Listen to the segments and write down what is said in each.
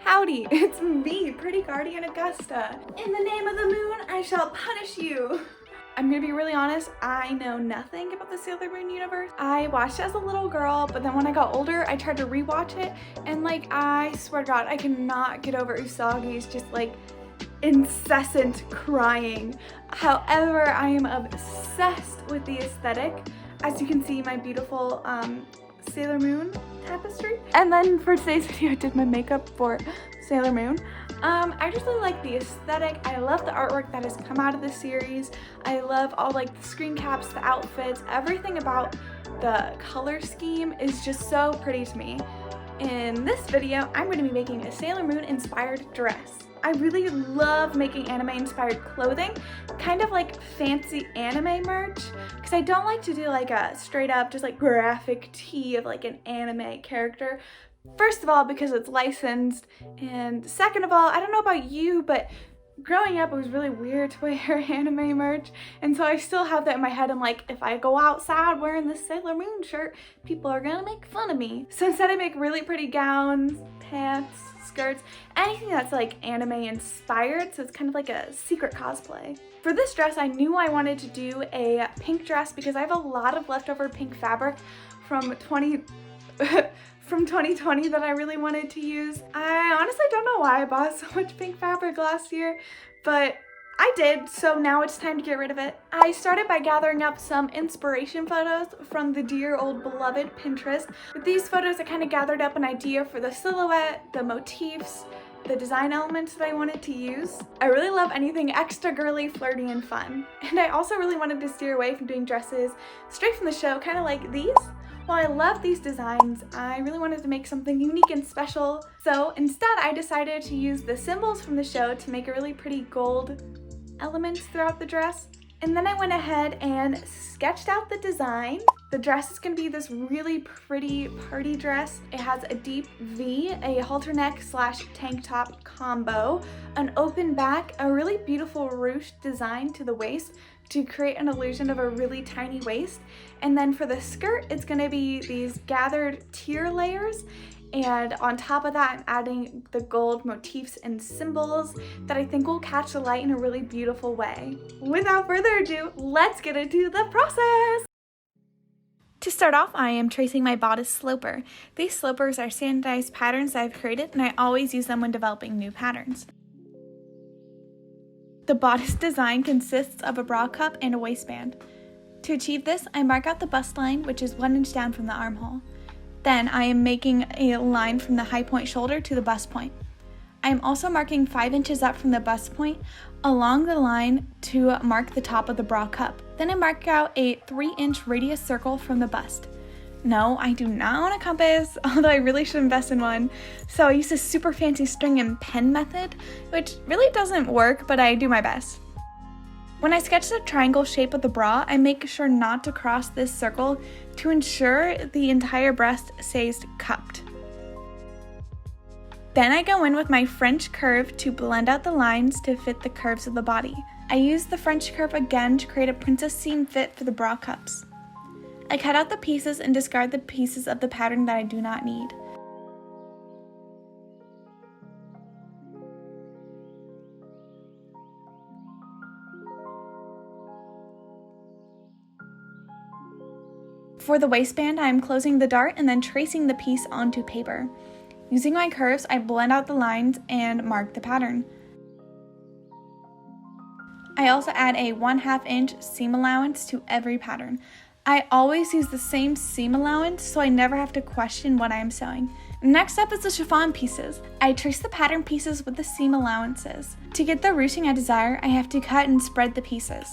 Howdy, it's me, Pretty Guardian Augusta. In the name of the moon, I shall punish you. I'm gonna be really honest, I know nothing about the Sailor Moon universe. I watched it as a little girl, but then when I got older, I tried to rewatch it, and like, I swear to God, I cannot get over Usagi's just like incessant crying. However, I am obsessed with the aesthetic. As you can see, my beautiful Sailor Moon tapestry. And then for today's video, I did my makeup for Sailor Moon. I just really like the aesthetic. I love the artwork that has come out of this series. I love all like the screen caps, the outfits, everything about the color scheme is just so pretty to me. In this video, I'm going to be making a Sailor Moon inspired dress. I really love making anime inspired clothing, kind of like fancy anime merch, because I don't like to do like a straight up just like graphic tee of like an anime character. First of all, because it's licensed, and second of all, I don't know about you, but growing up it was really weird to wear anime merch, and so I still have that in my head. I'm like, if I go outside wearing this Sailor Moon shirt, people are gonna make fun of me. So instead I make really pretty gowns, pants, skirts, anything that's like anime inspired, so it's kind of like a secret cosplay. For this dress, I knew I wanted to do a pink dress because I have a lot of leftover pink fabric from 2020 that I really wanted to use. I honestly don't know why I bought so much pink fabric last year, but I did, so now it's time to get rid of it. I started by gathering up some inspiration photos from the dear old beloved Pinterest. With these photos, I kind of gathered up an idea for the silhouette, the motifs, the design elements that I wanted to use. I really love anything extra girly, flirty, and fun. And I also really wanted to steer away from doing dresses straight from the show, kind of like these. While I love these designs, I really wanted to make something unique and special. So instead, I decided to use the symbols from the show to make a really pretty gold elements throughout the dress. And then I went ahead and sketched out the design. The dress is going to be this really pretty party dress. It has a deep V, a halter neck / tank top combo, an open back, a really beautiful ruche design to the waist to create an illusion of a really tiny waist. And then for the skirt, it's going to be these gathered tier layers. And on top of that, I'm adding the gold motifs and symbols that I think will catch the light in a really beautiful way. Without further ado, let's get into the process! To start off, I am tracing my bodice sloper. These slopers are standardized patterns that I've created, and I always use them when developing new patterns. The bodice design consists of a bra cup and a waistband. To achieve this, I mark out the bust line, which is 1 inch down from the armhole. Then I am making a line from the high point shoulder to the bust point. I am also marking 5 inches up from the bust point along the line to mark the top of the bra cup. Then I mark out a 3-inch radius circle from the bust. No, I do not own a compass, although I really should invest in one. So I use this super fancy string and pen method, which really doesn't work, but I do my best. When I sketch the triangle shape of the bra, I make sure not to cross this circle to ensure the entire breast stays cupped. Then I go in with my French curve to blend out the lines to fit the curves of the body. I use the French curve again to create a princess seam fit for the bra cups. I cut out the pieces and discard the pieces of the pattern that I do not need. For the waistband, I am closing the dart and then tracing the piece onto paper. Using my curves, I blend out the lines and mark the pattern. I also add a 1/2 inch seam allowance to every pattern. I always use the same seam allowance, so I never have to question what I am sewing. Next up is the chiffon pieces. I trace the pattern pieces with the seam allowances. To get the ruching I desire, I have to cut and spread the pieces.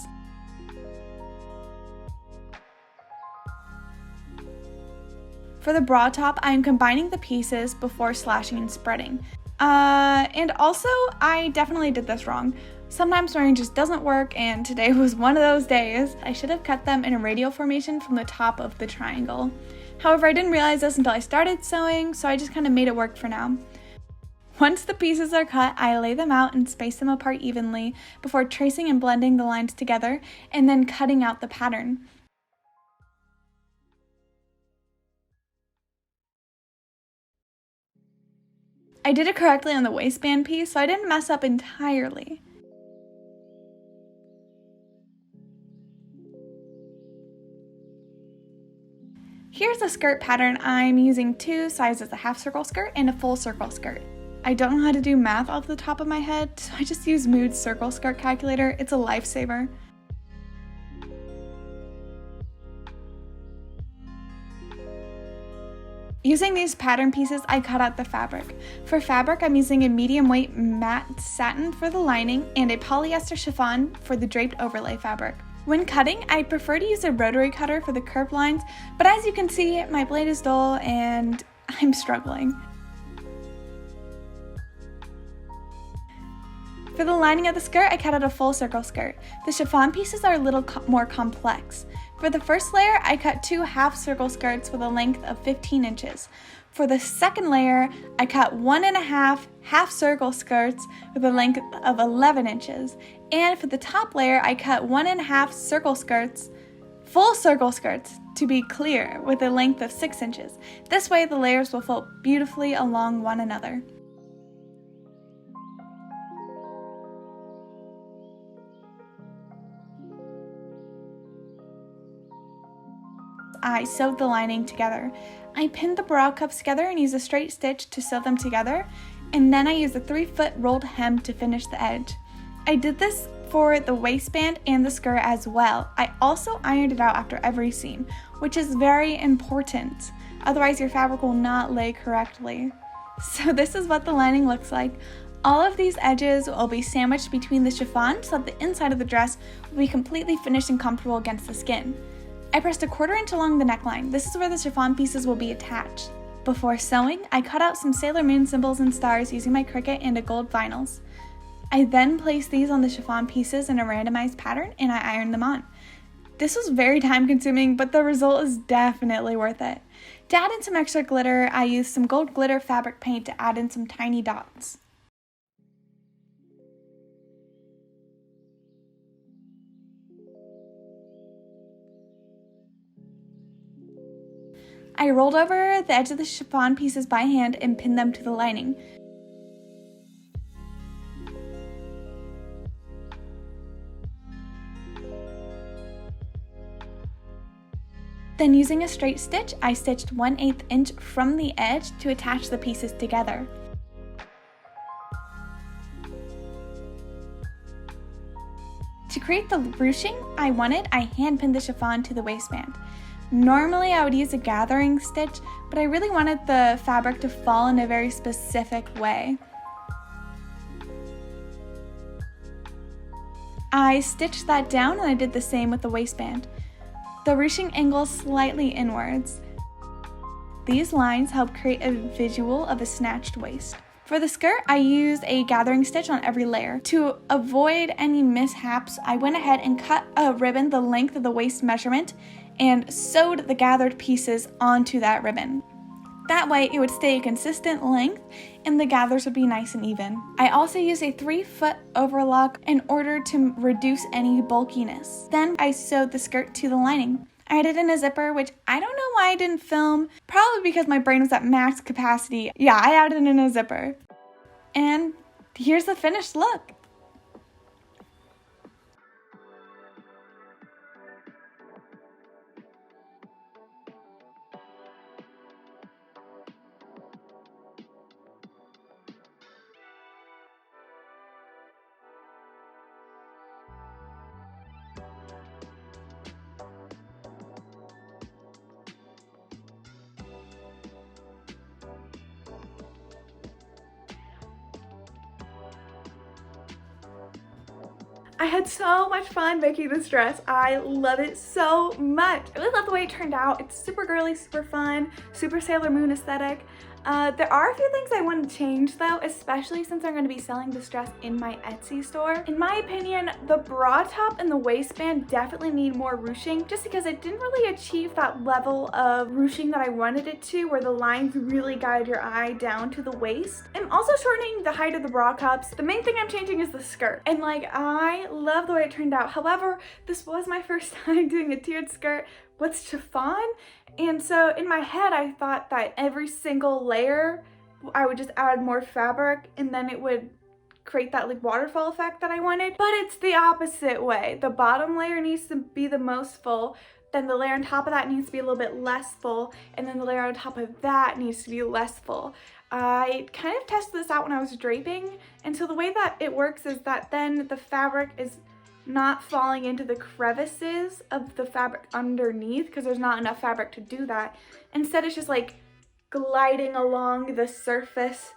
For the bra top, I am combining the pieces before slashing and spreading. And also, I definitely did this wrong. Sometimes sewing just doesn't work, and today was one of those days. I should have cut them in a radial formation from the top of the triangle. However, I didn't realize this until I started sewing, so I just kind of made it work for now. Once the pieces are cut, I lay them out and space them apart evenly before tracing and blending the lines together and then cutting out the pattern. I did it correctly on the waistband piece, so I didn't mess up entirely. Here's a skirt pattern. I'm using 2 sizes, a half circle skirt and a full circle skirt. I don't know how to do math off the top of my head, so I just use Mood's circle skirt calculator. It's a lifesaver. Using these pattern pieces, I cut out the fabric. For fabric, I'm using a medium weight matte satin for the lining and a polyester chiffon for the draped overlay fabric. When cutting, I prefer to use a rotary cutter for the curved lines, but as you can see, my blade is dull and I'm struggling. For the lining of the skirt, I cut out a full circle skirt. The chiffon pieces are a little more complex. For the first layer, I cut 2 half circle skirts with a length of 15 inches. For the second layer, I cut 1.5 half circle skirts with a length of 11 inches. And for the top layer, I cut 1.5 circle skirts, full circle skirts, to be clear, with a length of 6 inches. This way, the layers will fold beautifully along one another. I sewed the lining together. I pinned the bra cups together and used a straight stitch to sew them together, and then I used a 3-foot rolled hem to finish the edge. I did this for the waistband and the skirt as well. I also ironed it out after every seam, which is very important. Otherwise, your fabric will not lay correctly. So this is what the lining looks like. All of these edges will be sandwiched between the chiffon so that the inside of the dress will be completely finished and comfortable against the skin. I pressed a 1/4 inch along the neckline. This is where the chiffon pieces will be attached. Before sewing, I cut out some Sailor Moon symbols and stars using my Cricut and a gold vinyls. I then placed these on the chiffon pieces in a randomized pattern and I ironed them on. This was very time consuming, but the result is definitely worth it. To add in some extra glitter, I used some gold glitter fabric paint to add in some tiny dots. I rolled over the edge of the chiffon pieces by hand and pinned them to the lining. Then using a straight stitch, I stitched 1/8 inch from the edge to attach the pieces together. To create the ruching I wanted, I hand pinned the chiffon to the waistband. Normally I would use a gathering stitch, but I really wanted the fabric to fall in a very specific way. I stitched that down and I did the same with the waistband. The ruching angles slightly inwards. These lines help create a visual of a snatched waist. For the skirt, I used a gathering stitch on every layer. To avoid any mishaps, I went ahead and cut a ribbon the length of the waist measurement and sewed the gathered pieces onto that ribbon. That way it would stay a consistent length and the gathers would be nice and even. I also used a 3-foot overlock in order to reduce any bulkiness. Then I sewed the skirt to the lining. I added in a zipper, which I don't know why I didn't film, probably because my brain was at max capacity. Yeah, I added in a zipper. And here's the finished look. I had so much fun making this dress. I love it so much. I really love the way it turned out. It's super girly, super fun, super Sailor Moon aesthetic. There are a few things I want to change though, especially since I'm going to be selling this dress in my Etsy store. In my opinion, the bra top and the waistband definitely need more ruching just because it didn't really achieve that level of ruching that I wanted it to, where the lines really guide your eye down to the waist. I'm also shortening the height of the bra cups. The main thing I'm changing is the skirt. And like, I love the way it turned out. However, this was my first time doing a tiered skirt with chiffon. And so in my head, I thought that every single layer I would just add more fabric and then it would create that like waterfall effect that I wanted. But it's the opposite way. The bottom layer needs to be the most full, then the layer on top of that needs to be a little bit less full, and then the layer on top of that needs to be less full. I kind of tested this out when I was draping, and so the way that it works is that then the fabric is not falling into the crevices of the fabric underneath because there's not enough fabric to do that. Instead, it's just like gliding along the surface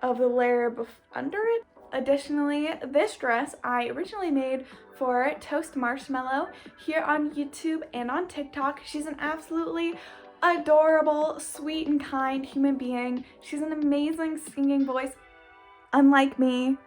of the layer under it. Additionally, this dress I originally made for Toast Marshmellow here on YouTube and on TikTok. She's an absolutely adorable, sweet, and kind human being. She's an amazing singing voice, unlike me.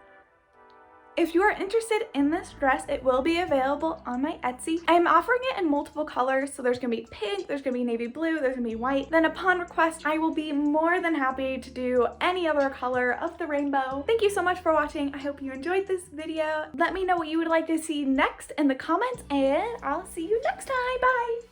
If you are interested in this dress, it will be available on my Etsy. I'm offering it in multiple colors, so there's gonna be pink, there's gonna be navy blue, there's gonna be white. Then upon request, I will be more than happy to do any other color of the rainbow. Thank you so much for watching. I hope you enjoyed this video. Let me know what you would like to see next in the comments, and I'll see you next time. Bye!